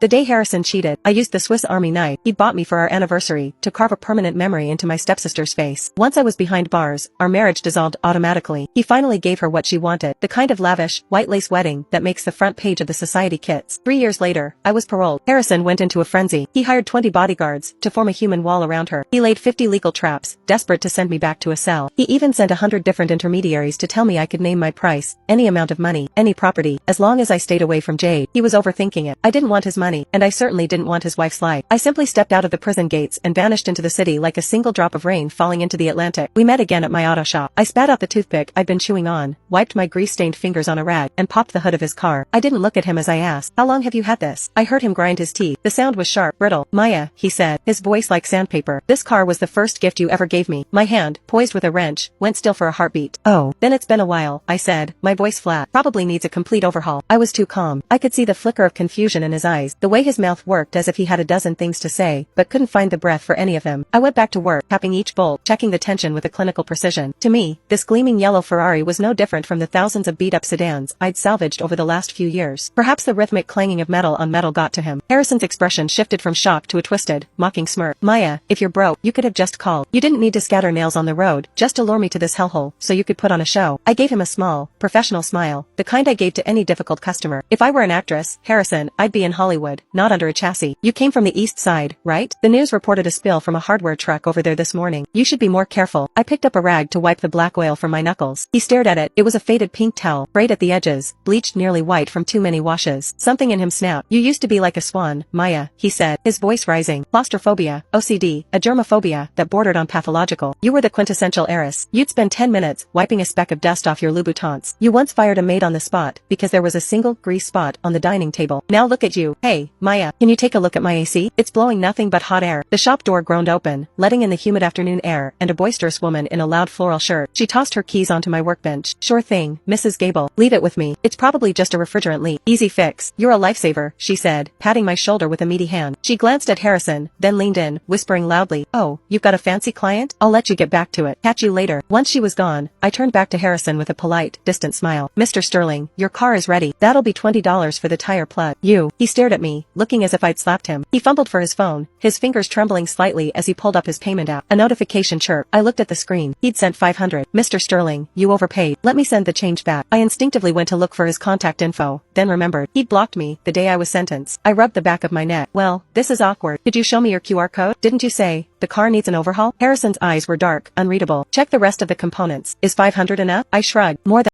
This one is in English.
The day Harrison cheated, I used the Swiss Army knife he'd bought me for our anniversary to carve a permanent memory into my stepsister's face. Once I was behind bars, our marriage dissolved automatically. He finally gave her what she wanted, the kind of lavish, white lace wedding that makes the front page of the society kits. 3 years later, I was paroled. Harrison went into a frenzy. He hired 20 bodyguards to form a human wall around her. He laid 50 legal traps, desperate to send me back to a cell. He even sent 100 different intermediaries to tell me I could name my price, any amount of money, any property, as long as I stayed away from Jade. He was overthinking it. I didn't want his money, and I certainly didn't want his wife's life. I simply stepped out of the prison gates and vanished into the city like a single drop of rain falling into the Atlantic. We met again at my auto shop. I spat out the toothpick I'd been chewing on, wiped my grease-stained fingers on a rag, and popped the hood of his car. I didn't look at him as I asked, "How long have you had this?" I heard him grind his teeth. The sound was sharp, brittle. "Maya," he said, his voice like sandpaper. "This car was the first gift you ever gave me." My hand, poised with a wrench, went still for a heartbeat. "Oh, then it's been a while," I said, my voice flat. "Probably needs a complete overhaul." I was too calm. I could see the flicker of confusion in his eyes, the way his mouth worked as if he had a dozen things to say, but couldn't find the breath for any of them. I went back to work, tapping each bolt, checking the tension with a clinical precision. To me, this gleaming yellow Ferrari was no different from the thousands of beat-up sedans I'd salvaged over the last few years. Perhaps the rhythmic clanging of metal on metal got to him. Harrison's expression shifted from shock to a twisted, mocking smirk. "Maya, if you're broke, you could have just called. You didn't need to scatter nails on the road, just to lure me to this hellhole, so you could put on a show." I gave him a small, professional smile, the kind I gave to any difficult customer. "If I were an actress, Harrison, I'd be in Hollywood, not under a chassis. You came from the East Side, right? The news reported a spill from a hardware truck over there this morning. You should be more careful." I picked up a rag to wipe the black oil from my knuckles. He stared at it. It was a faded pink towel, frayed at the edges, bleached nearly white from too many washes. Something in him snapped. "You used to be like a swan, Maya," he said, his voice rising. "Claustrophobia, OCD, a germophobia that bordered on pathological. You were the quintessential heiress. You'd spend 10 minutes wiping a speck of dust off your Louboutins. You once fired a maid on the spot because there was a single grease spot on the dining table. Now look at you. Hey, Maya, can you take a look at my AC? It's blowing nothing but hot air." The shop door groaned open, letting in the humid afternoon air and a boisterous woman in a loud floral shirt. She tossed her keys onto my workbench. "Sure thing, Mrs. Gable. Leave it with me. It's probably just a refrigerant leak. Easy fix. You're a lifesaver," she said, patting my shoulder with a meaty hand. She glanced at Harrison, then leaned in, whispering loudly, "Oh, you've got a fancy client? I'll let you get back to it. Catch you later." Once she was gone, I turned back to Harrison with a polite, distant smile. "Mr. Sterling, your car is ready. That'll be $20 for the tire plug." "You." He stared at me, looking as if I'd slapped him. He fumbled for his phone, his fingers trembling slightly as he pulled up his payment app. A notification chirped. I looked at the screen. He'd sent $500. "Mr. Sterling, you overpaid. Let me send the change back." I instinctively went to look for his contact info, then remembered. He'd blocked me the day I was sentenced. I rubbed the back of my neck. "Well, this is awkward. Could you show me your QR code? Didn't you say the car needs an overhaul?" Harrison's eyes were dark, unreadable. "Check the rest of the components. Is 500 enough?" I shrugged. "More than